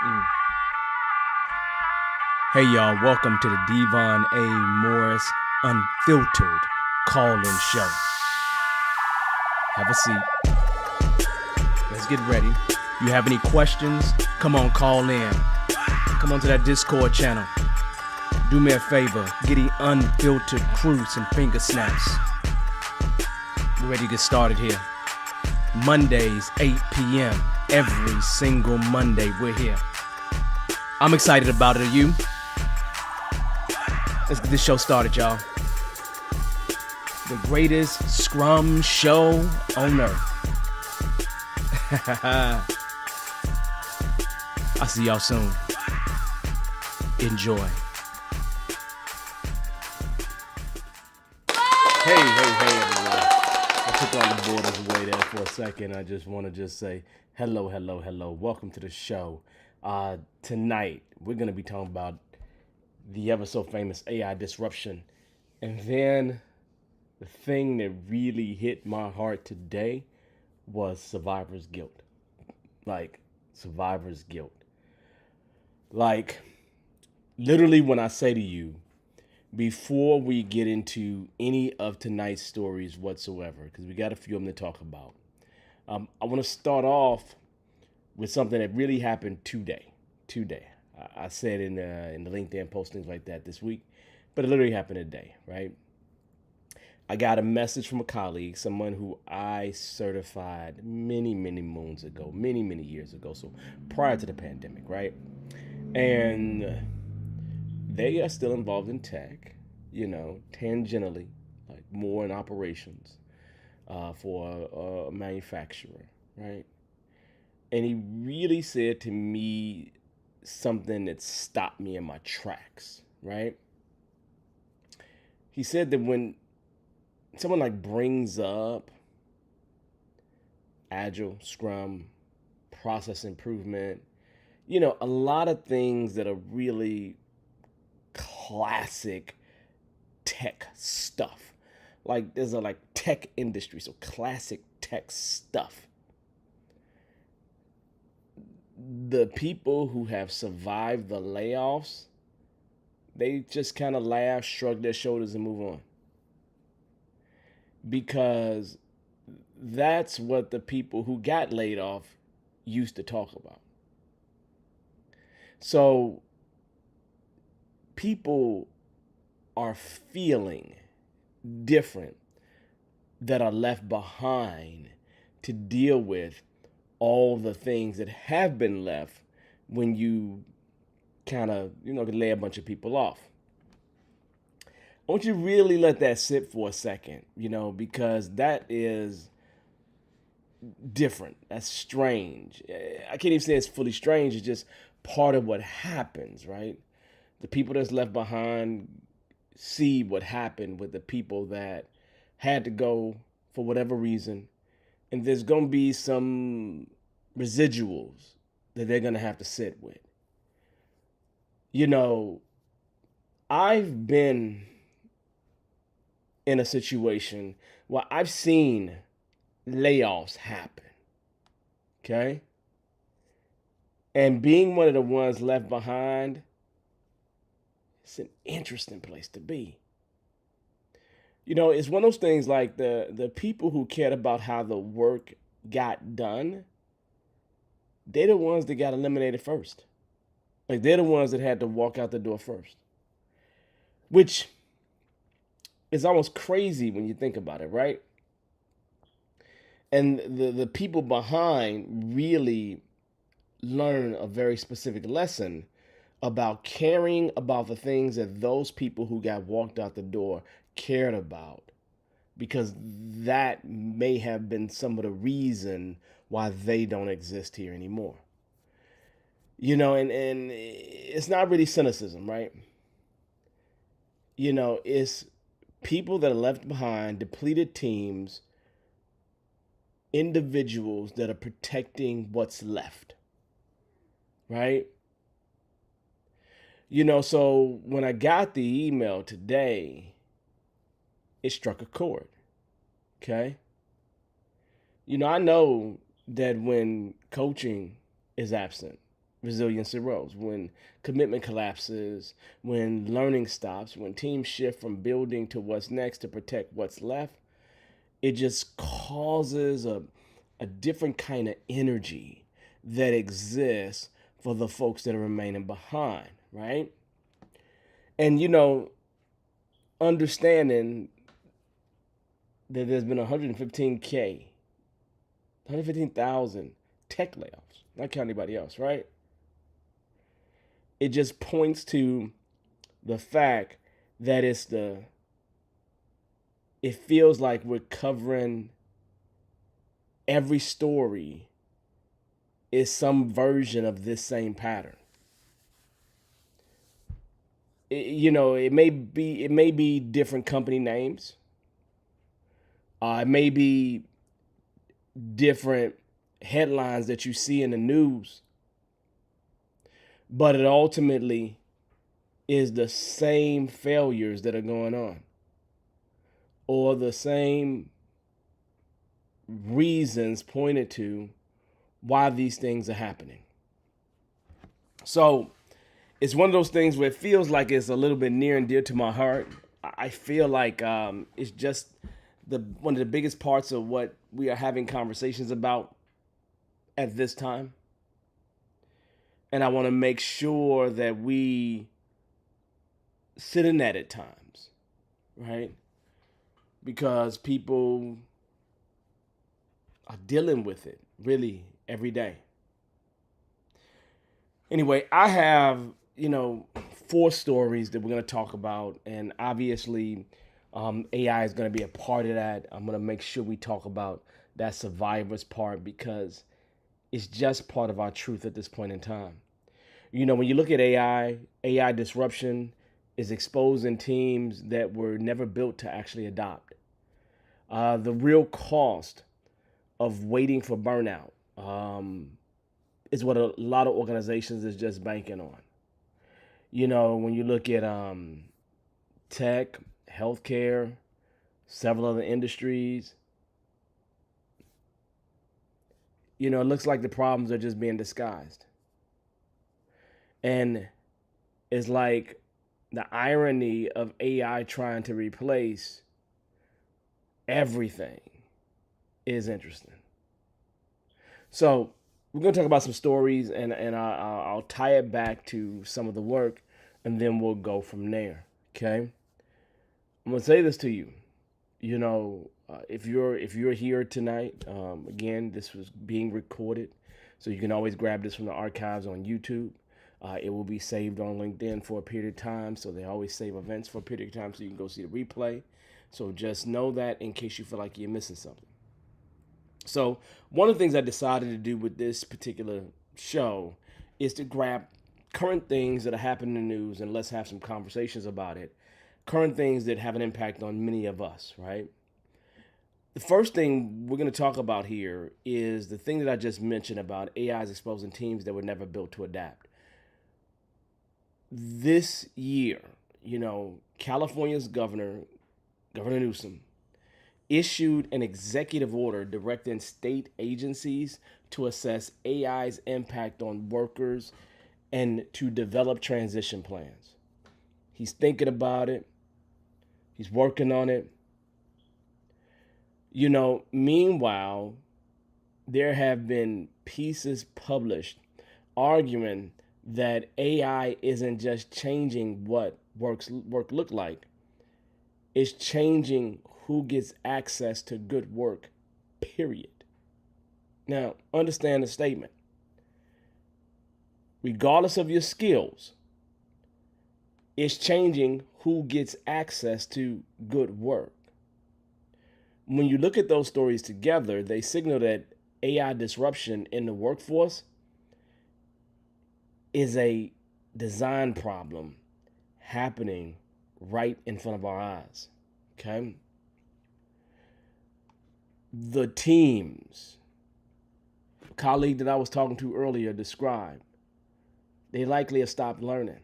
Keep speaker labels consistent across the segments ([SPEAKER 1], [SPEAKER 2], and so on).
[SPEAKER 1] Mm. Hey y'all, welcome to the Devon Morris Unfiltered Call-In Show. Have a seat. Let's get ready. You have any questions? Come on, call in. Come on to that Discord channel. Do me a favor, get the unfiltered crew some finger snaps. We're ready to get started here. Mondays, 8 p.m. Every single Monday, we're here. I'm excited about it. Are you? Let's get this show started, y'all. The greatest scrum show on earth. I'll see y'all soon. Enjoy. Hey, everyone. I took all the borders away there for a second. I just want to say hello. Welcome to the show. Tonight, we're going to be talking about the ever so famous AI disruption. And then the thing that really hit my heart today was survivor's guilt. Survivor's guilt. Literally, when I say to you, before we get into any of tonight's stories whatsoever, because we got a few of them to talk about, I want to start off with something that really happened today. I said in the LinkedIn postings like that this week, but it literally happened today, right? I got a message from a colleague, someone who I certified many moons ago, many years ago, so prior to the pandemic, right? And they are still involved in tech, tangentially, like more in operations for a manufacturer, right? And he really said to me something that stopped me in my tracks, right? He said that when someone brings up agile, scrum, process improvement, a lot of things that are really classic tech stuff. There's a tech industry, so classic tech stuff. The people who have survived the layoffs, they just kind of laugh, shrug their shoulders, and move on. Because that's what the people who got laid off used to talk about. So people are feeling different that are left behind to deal with all the things that have been left when you kind of, lay a bunch of people off. I want you to really let that sit for a second, because that is different. That's strange. I can't even say it's fully strange. It's just part of what happens, right? The people that's left behind see what happened with the people that had to go for whatever reason. And there's going to be some residuals that they're going to have to sit with. I've been in a situation where I've seen layoffs happen. Okay? And being one of the ones left behind, it's an interesting place to be. It's one of those things like the people who cared about how the work got done, they're the ones that got eliminated first. They're the ones that had to walk out the door first. Which is almost crazy when you think about it, right? And the people behind really learn a very specific lesson about caring about the things that those people who got walked out the door cared about, because that may have been some of the reason why they don't exist here anymore. And it's not really cynicism, right? It's people that are left behind, depleted teams, individuals that are protecting what's left, right? So when I got the email today, it struck a chord, okay? I know that when coaching is absent, resilience erodes, when commitment collapses, when learning stops, when teams shift from building to what's next to protect what's left, it just causes a different kind of energy that exists for the folks that are remaining behind, right? And understanding that there's been 115,000 tech layoffs, not counting anybody else, right? It just points to the fact that it feels like we're covering every story is some version of this same pattern. It may be different company names. It may be different headlines that you see in the news, but it ultimately is the same failures that are going on, or the same reasons pointed to why these things are happening. So it's one of those things where it feels like it's a little bit near and dear to my heart. I feel like it's just one of the biggest parts of what we are having conversations about at this time. And I want to make sure that we sit in that at times, right? Because people are dealing with it really every day. Anyway, I have, 4 stories that we're going to talk about. And obviously, AI is going to be a part of that. I'm going to make sure we talk about that survivor's part because it's just part of our truth at this point in time. When you look at AI disruption is exposing teams that were never built to actually adopt. The real cost of waiting for burnout is what a lot of organizations is just banking on. When you look at tech, healthcare, several other industries, it looks like the problems are just being disguised. And it's like the irony of AI trying to replace everything is interesting. So we're going to talk about some stories, and I'll tie it back to some of the work, and then we'll go from there. Okay. I'm going to say this to you. If you're here tonight, again, this was being recorded, so you can always grab this from the archives on YouTube. It will be saved on LinkedIn for a period of time, so they always save events for a period of time so you can go see the replay. So just know that in case you feel like you're missing something. So one of the things I decided to do with this particular show is to grab current things that are happening in the news and let's have some conversations about it. Current things that have an impact on many of us, right? The first thing we're going to talk about here is the thing that I just mentioned about AI is exposing teams that were never built to adapt. This year, California's Governor Newsom, issued an executive order directing state agencies to assess AI's impact on workers and to develop transition plans. He's thinking about it. He's working on it. Meanwhile, there have been pieces published arguing that AI isn't just changing what work look like. It's changing who gets access to good work, period. Now, understand the statement. Regardless of your skills, it's changing who gets access to good work. When you look at those stories together, they signal that AI disruption in the workforce is a design problem happening right in front of our eyes. Okay? The teams, a colleague that I was talking to earlier described, they likely have stopped learning.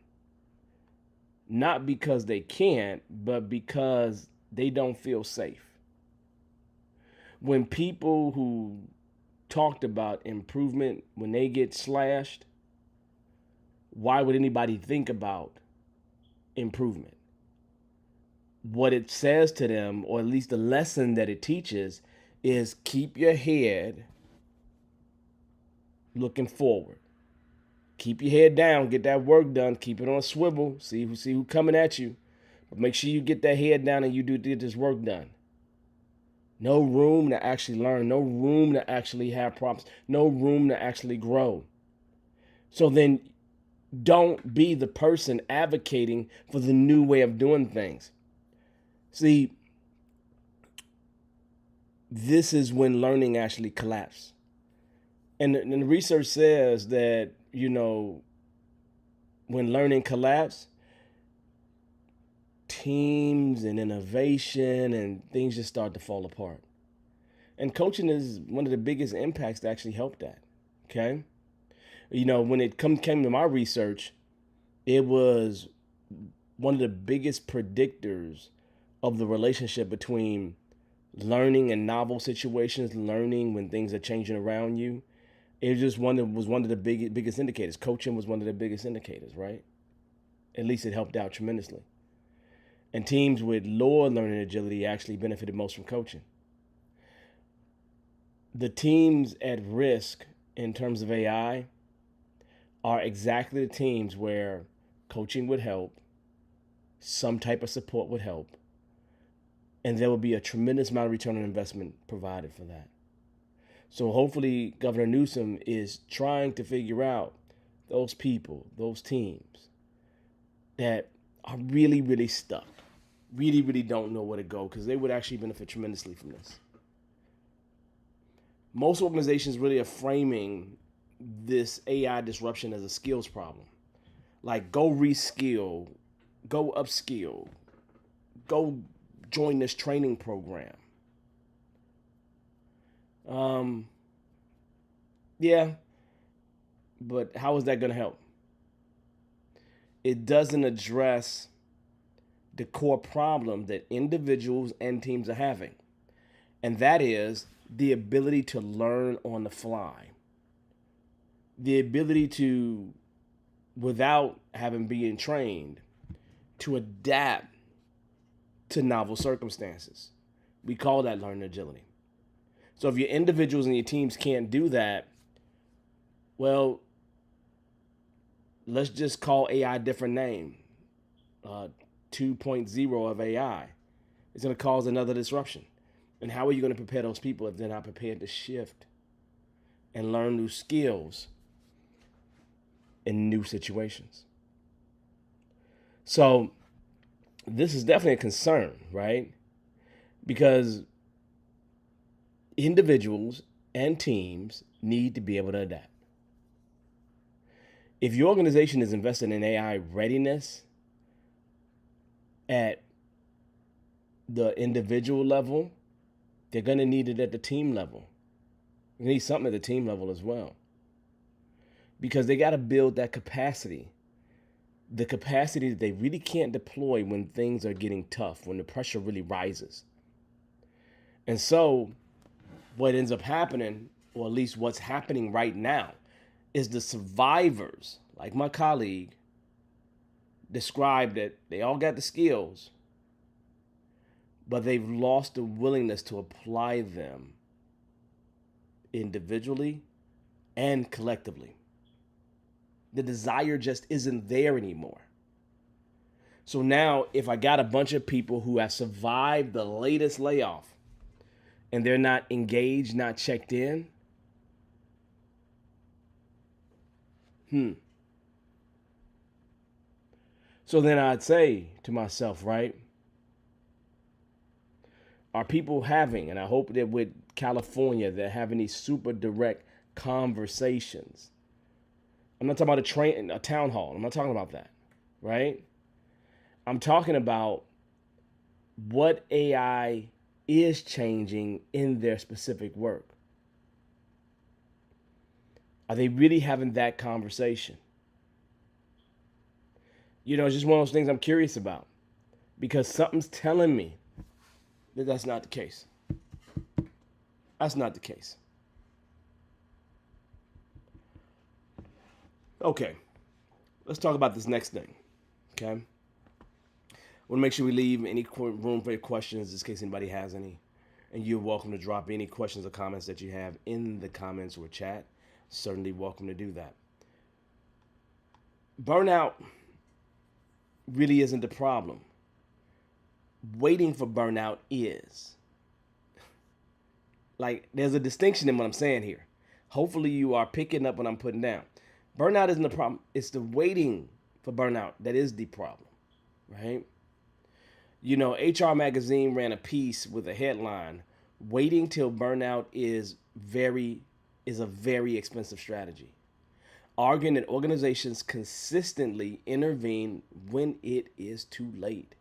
[SPEAKER 1] Not because they can't, but because they don't feel safe. When people who talked about improvement, when they get slashed, why would anybody think about improvement? What it says to them, or at least the lesson that it teaches, is keep your head looking forward. Keep your head down, get that work done, keep it on a swivel, see who coming at you. But make sure you get that head down and you get this work done. No room to actually learn, no room to actually have problems, no room to actually grow. So then don't be the person advocating for the new way of doing things. See, this is when learning actually collapses. And the research says that, when learning collapses, teams and innovation and things just start to fall apart. And coaching is one of the biggest impacts to actually help that. Okay? When it came to my research, it was one of the biggest predictors of the relationship between learning in novel situations, learning when things are changing around you. It just was one of the biggest indicators. Coaching was one of the biggest indicators, right? At least it helped out tremendously. And teams with lower learning agility actually benefited most from coaching. The teams at risk in terms of AI are exactly the teams where coaching would help, some type of support would help, and there will be a tremendous amount of return on investment provided for that. So hopefully Governor Newsom is trying to figure out those people, those teams that are really, really stuck, really, really don't know where to go, because they would actually benefit tremendously from this. Most organizations really are framing this AI disruption as a skills problem. Like, go reskill, go upskill, go join this training program. Yeah, but how is that going to help? It doesn't address the core problem that individuals and teams are having, and that is the ability to learn on the fly, the ability to, without having been trained, to adapt to novel circumstances. We call that learning agility. So if your individuals and your teams can't do that, well, let's just call AI a different name. 2.0 of AI. It's going to cause another disruption. And how are you going to prepare those people if they're not prepared to shift and learn new skills in new situations? So this is definitely a concern, right? Because individuals and teams need to be able to adapt. If your organization is invested in AI readiness at the individual level, they're going to need it at the team level. You need something at the team level as well. Because they got to build that capacity. The capacity that they really can't deploy when things are getting tough, when the pressure really rises. And so what ends up happening, or at least what's happening right now, is the survivors, like my colleague, described that they all got the skills, but they've lost the willingness to apply them individually and collectively. The desire just isn't there anymore. So now, if I got a bunch of people who have survived the latest layoff and they're not engaged, not checked in, so then I'd say to myself, right? Are people having, and I hope that with California, they're having these super direct conversations. I'm not talking about a town hall. I'm not talking about that, right? I'm talking about what AI is changing in their specific work. Are they really having that conversation? It's just one of those things I'm curious about, because something's telling me that that's not the case. That's not the case. Okay, Let's talk about this next thing. Okay. I want to make sure we leave any room for your questions in case anybody has any. And you're welcome to drop any questions or comments that you have in the comments or chat. Certainly welcome to do that. Burnout really isn't the problem. Waiting for burnout is. Like, there's a distinction in what I'm saying here. Hopefully you are picking up what I'm putting down. Burnout isn't the problem. It's the waiting for burnout that is the problem, right? You know, HR Magazine ran a piece with a headline, "Waiting till burnout is a very expensive strategy," arguing that organizations consistently intervene when it is too late.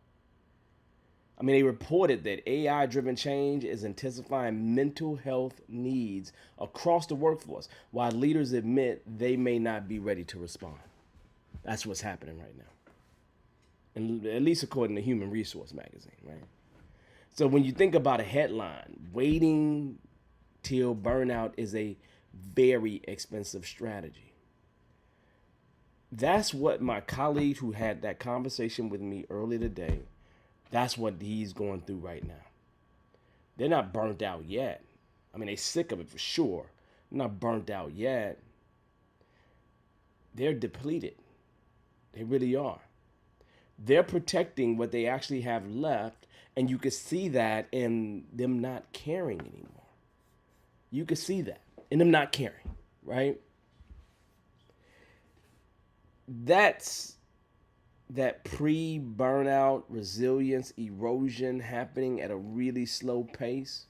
[SPEAKER 1] I mean, they reported that AI-driven change is intensifying mental health needs across the workforce, while leaders admit they may not be ready to respond. That's what's happening right now. And at least according to Human Resource Magazine, right? So when you think about a headline, waiting till burnout is a very expensive strategy. That's what my colleague who had that conversation with me earlier today, that's what he's going through right now. They're not burnt out yet. I mean, they're sick of it for sure. They're not burnt out yet. They're depleted. They really are. They're protecting what they actually have left, and you can see that in them not caring anymore. You can see that in them not caring, right? That's that pre-burnout resilience erosion happening at a really slow pace.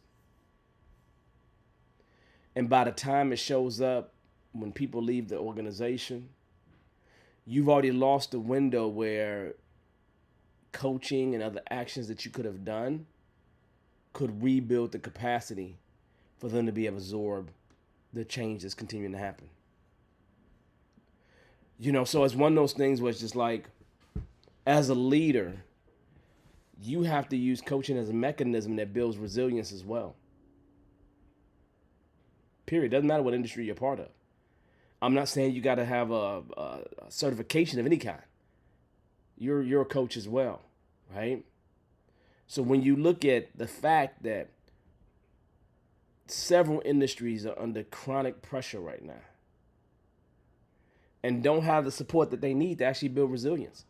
[SPEAKER 1] And by the time it shows up, when people leave the organization, you've already lost the window where coaching and other actions that you could have done could rebuild the capacity for them to be able to absorb the change that's continuing to happen. You know, so it's one of those things where it's just like, as a leader, you have to use coaching as a mechanism that builds resilience as well. Period. Doesn't matter what industry you're part of. I'm not saying you got to have a certification of any kind. You're a coach as well, right? So when you look at the fact that several industries are under chronic pressure right now and don't have the support that they need to actually build resilience,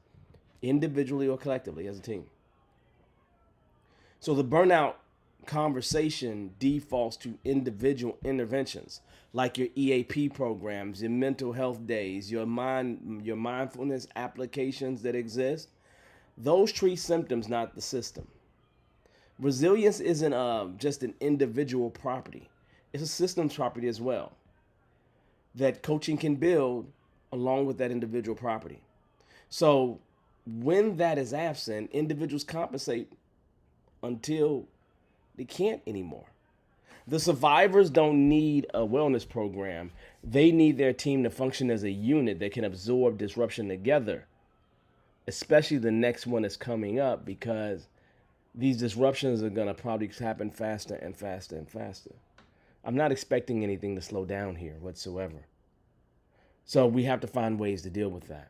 [SPEAKER 1] individually or collectively as a team. So the burnout conversation defaults to individual interventions like your EAP programs, your mental health days, your mindfulness applications that exist. Those treat symptoms, not the system. Resilience isn't just an individual property. It's a systems property as well that coaching can build along with that individual property. So when that is absent, individuals compensate until they can't anymore. The survivors don't need a wellness program. They need their team to function as a unit that can absorb disruption together, especially the next one that's coming up, because these disruptions are going to probably happen faster and faster and faster. I'm not expecting anything to slow down here whatsoever. So we have to find ways to deal with that.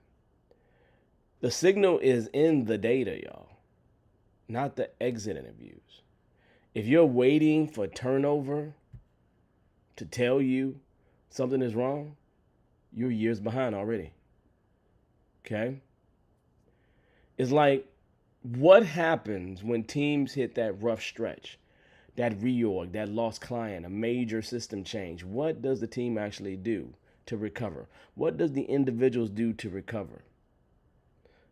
[SPEAKER 1] The signal is in the data, y'all, not the exit interviews. If you're waiting for turnover to tell you something is wrong, you're years behind already. Okay? It's like, what happens when teams hit that rough stretch, that reorg, that lost client, a major system change? What does the team actually do to recover? What does the individuals do to recover?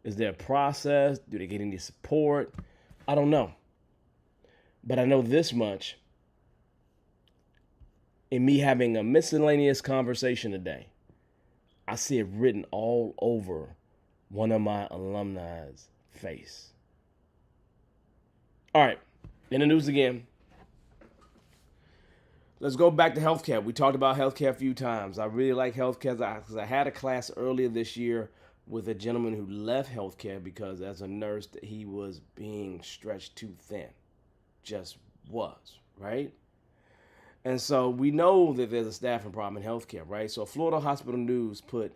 [SPEAKER 1] Is there a process? Do they get any support? I don't know. But I know this much. In me having a miscellaneous conversation today, I see it written all over one of my alumni's face. All right, in the news again. Let's go back to healthcare. We talked about healthcare a few times. I really like healthcare because I had a class earlier this year with a gentleman who left healthcare because as a nurse he was being stretched too thin. Just was, right? And so we know that there's a staffing problem in healthcare, right? So Florida Hospital News put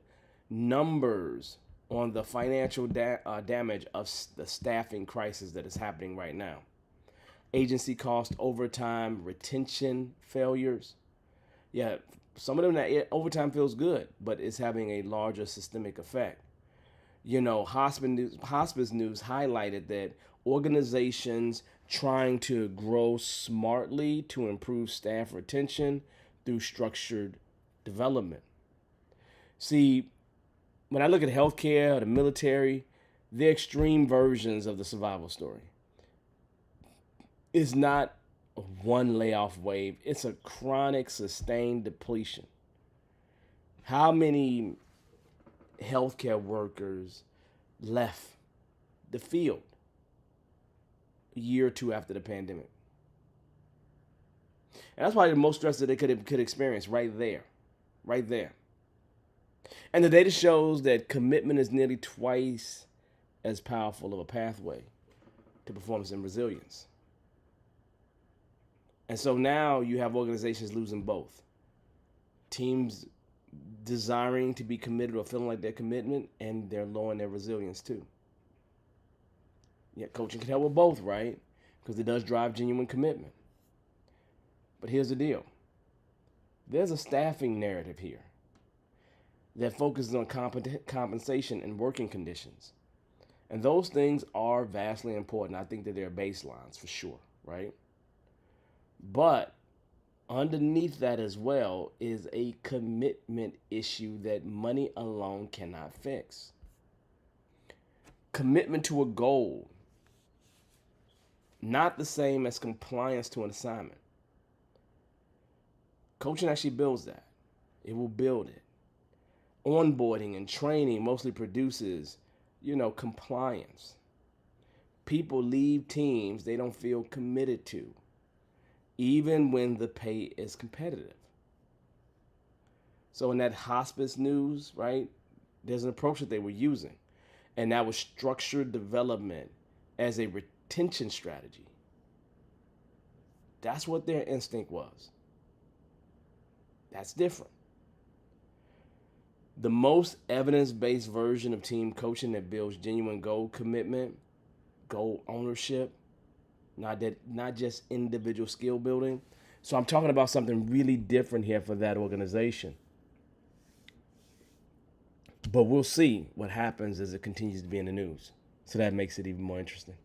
[SPEAKER 1] numbers on the financial damage of the staffing crisis that is happening right now. Agency cost, overtime, retention failures. Yeah, some of them that overtime feels good, but it's having a larger systemic effect. Hospice news highlighted that organizations trying to grow smartly to improve staff retention through structured development. See, when I look at healthcare or the military, they're extreme versions of the survival story. It's not a one layoff wave, it's a chronic, sustained depletion. How many healthcare workers left the field a year or two after the pandemic? And that's probably the most stress that they could experience right there. Right there. And the data shows that commitment is nearly twice as powerful of a pathway to performance and resilience. And so now you have organizations losing both. Teams desiring to be committed or feeling like they're commitment, and they're lowering their resilience too. Yeah, coaching can help with both, right? Because it does drive genuine commitment. But here's the deal. There's a staffing narrative here that focuses on compensation and working conditions. And those things are vastly important. I think that they're baselines for sure, right? But underneath that as well is a commitment issue that money alone cannot fix. Commitment to a goal, not the same as compliance to an assignment. Coaching actually builds that. It will build it. Onboarding and training mostly produces, compliance. People leave teams they don't feel committed to, even when the pay is competitive. So in that hospice news, right, there's an approach that they were using, and that was structured development as a retention strategy. That's what their instinct was. That's different. The most evidence-based version of team coaching that builds genuine goal commitment, goal ownership, not just individual skill building. So I'm talking about something really different here for that organization. But we'll see what happens as it continues to be in the news. So that makes it even more interesting.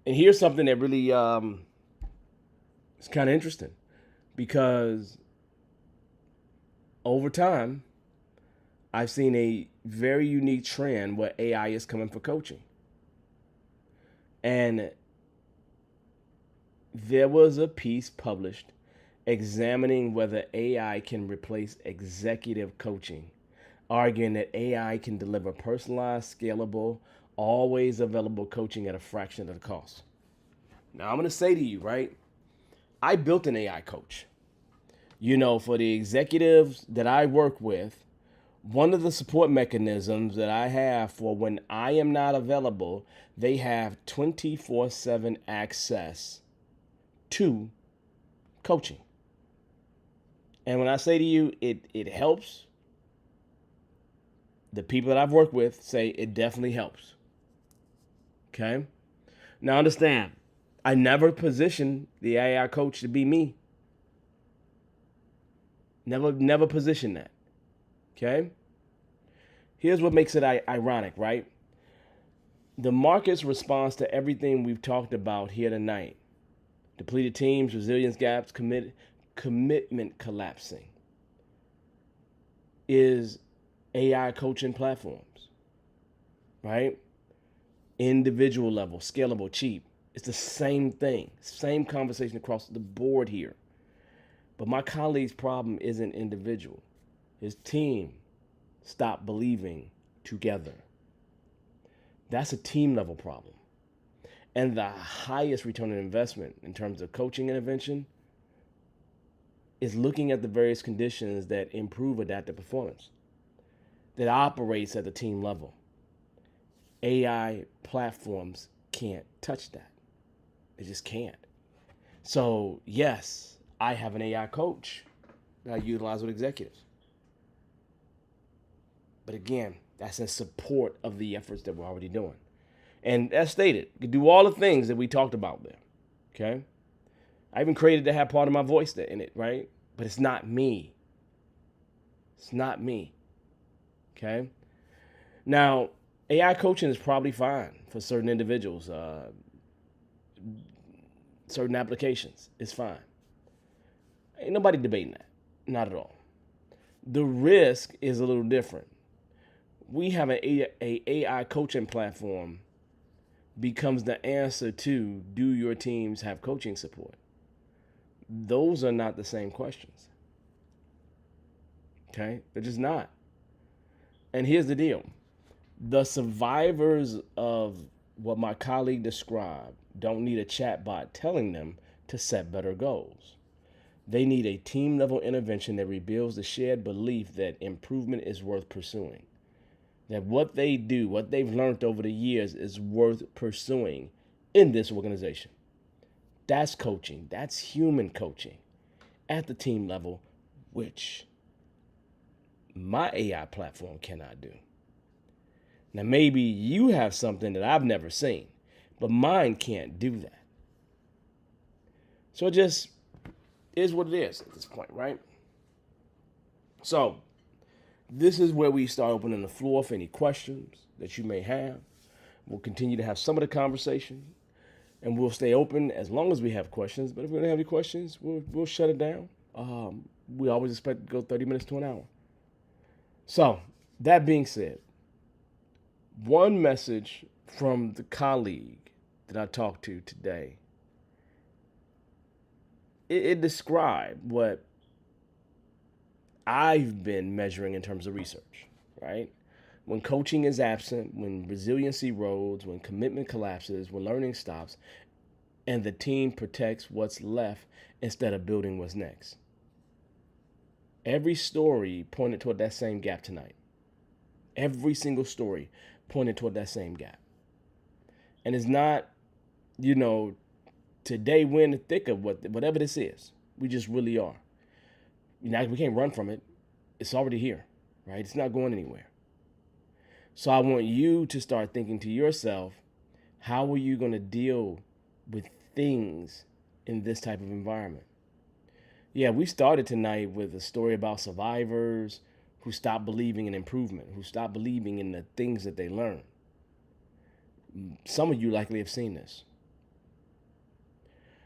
[SPEAKER 1] And here's something that really is kind of interesting, because over time, I've seen a very unique trend where AI is coming for coaching. And there was a piece published examining whether AI can replace executive coaching, arguing that AI can deliver personalized, scalable, always available coaching at a fraction of the cost. Now, I'm going to say to you, right? I built an AI coach. For the executives that I work with, one of the support mechanisms that I have for when I am not available, they have 24/7 access to coaching. And when I say to you, it helps, the people that I've worked with say it definitely helps. Okay? Now understand, I never positioned the AI coach to be me. Never position that. Okay? Here's what makes it ironic, right? The market's response to everything we've talked about here tonight, depleted teams, resilience gaps, commitment collapsing, is AI coaching platforms, right? Individual level, scalable, cheap. It's the same thing, same conversation across the board here. But my colleague's problem isn't individual. His team stopped believing together. That's a team level problem. And the highest return on investment in terms of coaching intervention is looking at the various conditions that improve adaptive performance, that operates at the team level. AI platforms can't touch that. They just can't. So yes, I have an AI coach that I utilize with executives. But again, that's in support of the efforts that we're already doing. And as stated, you can do all the things that we talked about there. Okay? I even created to have part of my voice in it, right? But it's not me. It's not me. Okay? Now, AI coaching is probably fine for certain individuals, certain applications. It's fine. Ain't nobody debating that. Not at all. The risk is a little different. We have an AI coaching platform becomes the answer to, do your teams have coaching support? Those are not the same questions. Okay? They're just not. And here's the deal. The survivors of what my colleague described don't need a chatbot telling them to set better goals. They need a team level intervention that rebuilds the shared belief that improvement is worth pursuing. That what they do, what they've learned over the years is worth pursuing in this organization. That's coaching. That's human coaching at the team level, which my AI platform cannot do. Now, maybe you have something that I've never seen, but mine can't do that. So it just is what it is at this point, right? So this is where we start opening the floor for any questions that you may have. We'll continue to have some of the conversation, and we'll stay open as long as we have questions. But if we don't have any questions, we'll shut it down. We always expect to go 30 minutes to an hour. So that being said, one message from the colleague that I talked to today, it described what I've been measuring in terms of research, right? When coaching is absent, when resiliency erodes, when commitment collapses, when learning stops, and the team protects what's left instead of building what's next. Every story pointed toward that same gap tonight. Every single story pointed toward that same gap. And it's not, today we're in the thick of whatever this is. We just really are. We can't run from it. It's already here, right? It's not going anywhere. So I want you to start thinking to yourself, how are you going to deal with things in this type of environment? Yeah, we started tonight with a story about survivors who stopped believing in improvement, who stopped believing in the things that they learned. Some of you likely have seen this.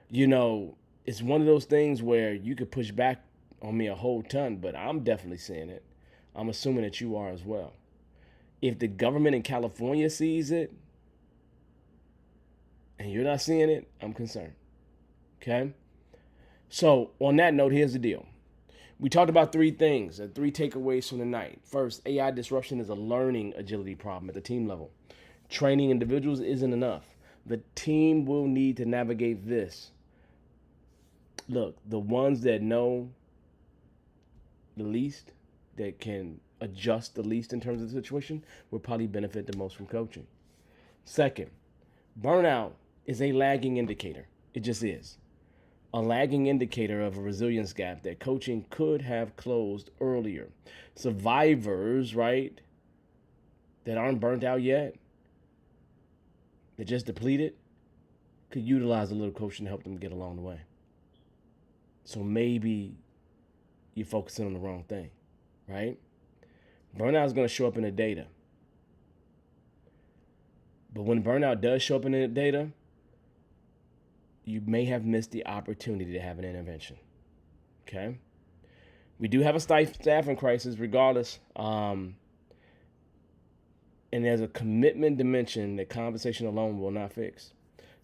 [SPEAKER 1] It's one of those things where you could push back on me a whole ton, but I'm definitely seeing it. I'm assuming that you are as well. If the government in California sees it and you're not seeing it, I'm concerned. Okay? So on that note, here's the deal. We talked about three things, three takeaways from the night. First, AI disruption is a learning agility problem at the team level. Training individuals isn't enough. The team will need to navigate this. Look, the ones that know the least, that can adjust the least in terms of the situation, will probably benefit the most from coaching. Second, burnout is a lagging indicator. It just is. A lagging indicator of a resilience gap that coaching could have closed earlier. Survivors, right, that aren't burnt out yet, that just depleted, could utilize a little coaching to help them get along the way. So maybe you're focusing on the wrong thing, right? Burnout is going to show up in the data. But when burnout does show up in the data, you may have missed the opportunity to have an intervention. Okay? We do have a staffing crisis regardless. And there's a commitment dimension that compensation alone will not fix.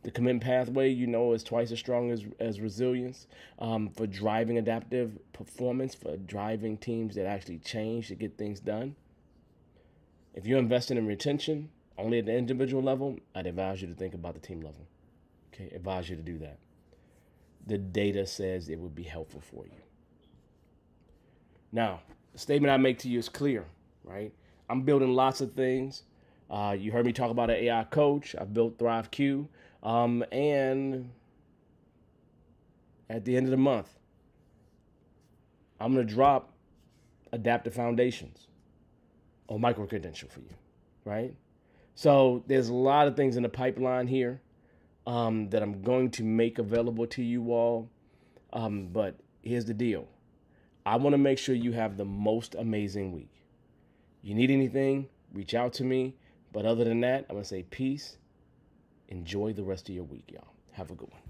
[SPEAKER 1] The commitment pathway, is twice as strong as resilience for driving adaptive performance, for driving teams that actually change to get things done. If you're investing in retention only at the individual level, I'd advise you to think about the team level. Okay, advise you to do that. The data says it would be helpful for you. Now, the statement I make to you is clear, right? I'm building lots of things. You heard me talk about an AI coach. I've built ThrivQ. And at the end of the month, I'm going to drop Adaptive Foundations. or micro credential for you, right? So there's a lot of things in the pipeline here that I'm going to make available to you all. But here's the deal. I want to make sure you have the most amazing week. You need anything, reach out to me. But other than that, I'm going to say peace. Enjoy the rest of your week, y'all. Have a good one.